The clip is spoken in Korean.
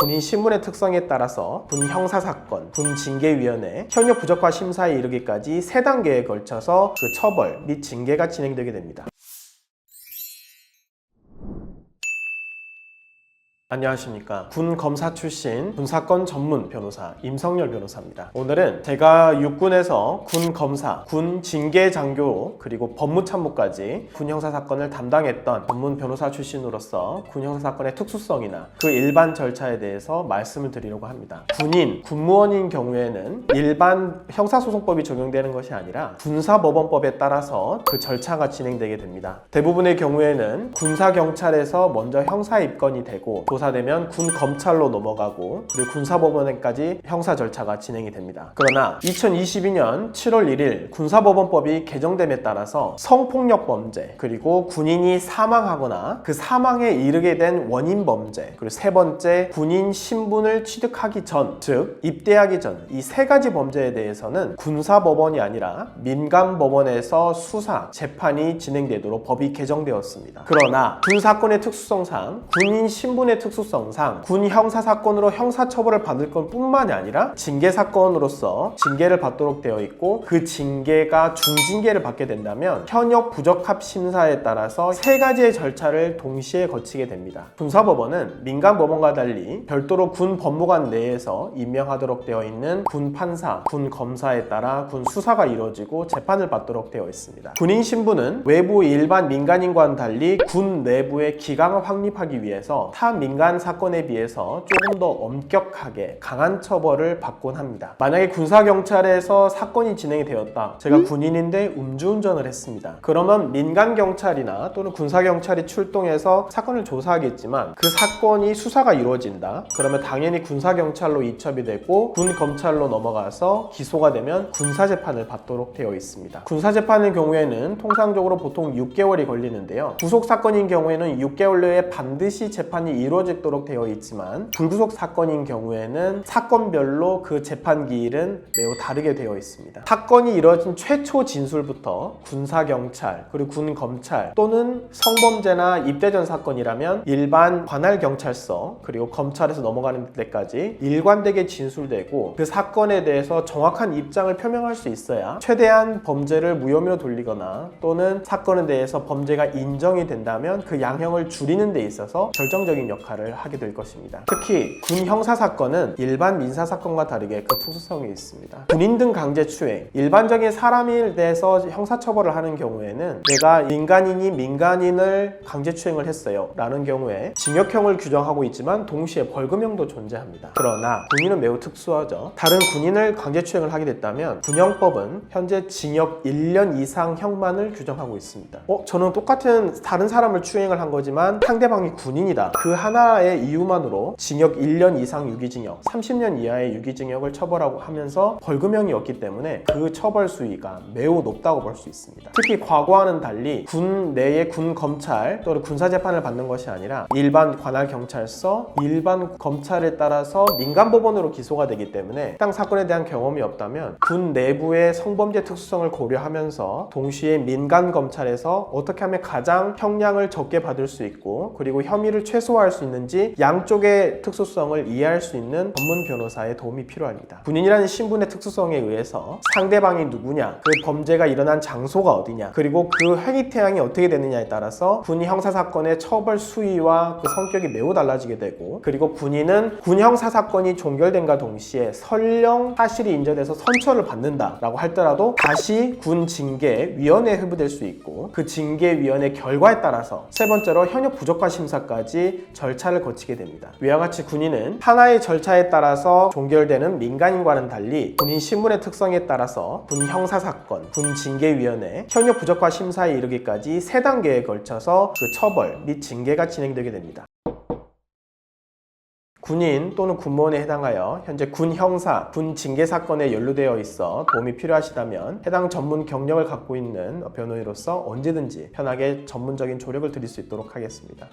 군인 신분의 특성에 따라서 군 형사사건, 군 징계위원회, 현역 부적화 심사에 이르기까지 3단계에 걸쳐서 그 처벌 및 징계가 진행되게 됩니다. 안녕하십니까. 군 검사 출신 군사건 전문 변호사 임성열 변호사입니다. 오늘은 제가 육군에서 군 검사, 군 징계 장교 그리고 법무참모까지 군 형사사건을 담당했던 전문 변호사 출신으로서 군 형사사건의 특수성이나 그 일반 절차에 대해서 말씀을 드리려고 합니다. 군인, 군무원인 경우에는 일반 형사소송법이 적용되는 것이 아니라 군사법원법에 따라서 그 절차가 진행되게 됩니다. 대부분의 경우에는 군사경찰에서 먼저 형사 입건이 되고 조사되면 군 검찰로 넘어가고 그리고 군사법원에까지 형사 절차가 진행이 됩니다. 그러나 2022년 7월 1일 군사법원법이 개정됨에 따라서 성폭력 범죄 그리고 군인이 사망하거나 그 사망에 이르게 된 원인 범죄 그리고 세 번째 군인 신분을 취득하기 전, 즉 입대하기 전 이 3가지 범죄에 대해서는 군사법원이 아니라 민간법원에서 수사, 재판이 진행되도록 법이 개정되었습니다. 그러나 군사건의 특수성상 군인 신분의 특수성상 군 형사사건으로 형사처벌을 받을 것 뿐만이 아니라 징계사건으로서 징계를 받도록 되어 있고 그 징계가 중징계를 받게 된다면 현역 부적합 심사에 따라서 3가지의 절차를 동시에 거치게 됩니다. 군사법원은 민간법원과 달리 별도로 군 법무관 내에서 임명하도록 되어 있는 군 판사, 군 검사에 따라 군 수사가 이루어지고 재판을 받도록 되어 있습니다. 군인 신분은 외부 일반 민간인과는 달리 군 내부의 기강을 확립하기 위해서 타 민간 사건에 비해서 조금 더 엄격하게 강한 처벌을 받곤 합니다. 만약에 군사경찰에서 사건이 진행이 되었다. 제가 군인인데 음주운전을 했습니다. 그러면 민간경찰이나 또는 군사경찰이 출동해서 사건을 조사하겠지만 그 사건이 수사가 이루어진다. 그러면 당연히 군사경찰로 이첩이 되고 군검찰로 넘어가서 기소가 되면 군사재판을 받도록 되어 있습니다. 군사재판의 경우에는 통상적으로 보통 6개월이 걸리는데요. 구속사건인 경우에는 6개월 내에 반드시 재판이 이루어지도록 되어 있지만 불구속 사건인 경우에는 사건별로 그 재판 기일은 매우 다르게 되어 있습니다. 사건이 이루어진 최초 진술부터 군사경찰 그리고 군검찰 또는 성범죄나 입대 전 사건이라면 일반 관할경찰서 그리고 검찰에서 넘어가는 데까지 일관되게 진술되고 그 사건에 대해서 정확한 입장을 표명할 수 있어야 최대한 범죄를 무혐의로 돌리거나 또는 사건에 대해서 범죄가 인정이 된다면 그 양형을 줄이는 데 있어서 결정적인 역할을 하게 될 것입니다. 특히 군 형사사건은 일반 민사사건과 다르게 그 특수성이 있습니다. 군인 등 강제추행, 일반적인 사람에 대해서 형사처벌을 하는 경우에는 내가 민간인이 민간인을 강제추행을 했어요 라는 경우에 징역형을 규정하고 있지만 동시에 벌금형도 존재합니다. 그러나 군인은 매우 특수하죠. 다른 군인을 강제추행을 하게 됐다면 군형법은 현재 징역 1년 이상형만을 규정하고 있습니다. 저는 똑같은 다른 사람을 추행을 한 거지만 상대방이 군인이다. 그 하나의 이유만으로 징역 1년 이상 유기징역, 30년 이하의 유기징역을 처벌하고 하면서 벌금형이 없기 때문에 그 처벌 수위가 매우 높다고 볼 수 있습니다. 특히 과거와는 달리 군 내의 군 검찰 또는 군사재판을 받는 것이 아니라 일반 관할경찰서, 일반 검찰에 따라서 민간법원으로 기소가 되기 때문에 해당 사건에 대한 경험이 없다면 군 내부의 성범죄 특수성을 고려하면서 동시에 민간검찰에서 어떻게 하면 가장 형량을 적게 받을 수 있고 그리고 혐의를 최소화할 수 있는지 양쪽의 특수성을 이해할 수 있는 전문 변호사의 도움이 필요합니다. 군인이라는 신분의 특수성에 의해서 상대방이 누구냐, 그 범죄가 일어난 장소가 어디냐, 그리고 그 행위 태양이 어떻게 되느냐에 따라서 군 형사사건의 처벌 수위와 그 성격이 매우 달라지게 되고 그리고 군인은 군 형사사건이 종결된과 동시에 설령 사실이 인정돼서 선처를 받는다라고 할지라도 다시 군 징계위원회에 회부될 수 있고 그 징계위원회 결과에 따라서 세 번째로 현역 부적화 심사까지 절차를 거치게 됩니다. 위와 같이 군인은 하나의 절차에 따라서 종결되는 민간인과는 달리 군인 신분의 특성에 따라서 군 형사사건, 군 징계위원회, 현역 부적화 심사에 이르기까지 3단계에 걸쳐서 그 처벌 및 징계가 진행되게 됩니다. 군인 또는 군무원에 해당하여 현재 군 형사, 군 징계 사건에 연루되어 있어 도움이 필요하시다면 해당 전문 경력을 갖고 있는 변호인으로서 언제든지 편하게 전문적인 조력을 드릴 수 있도록 하겠습니다.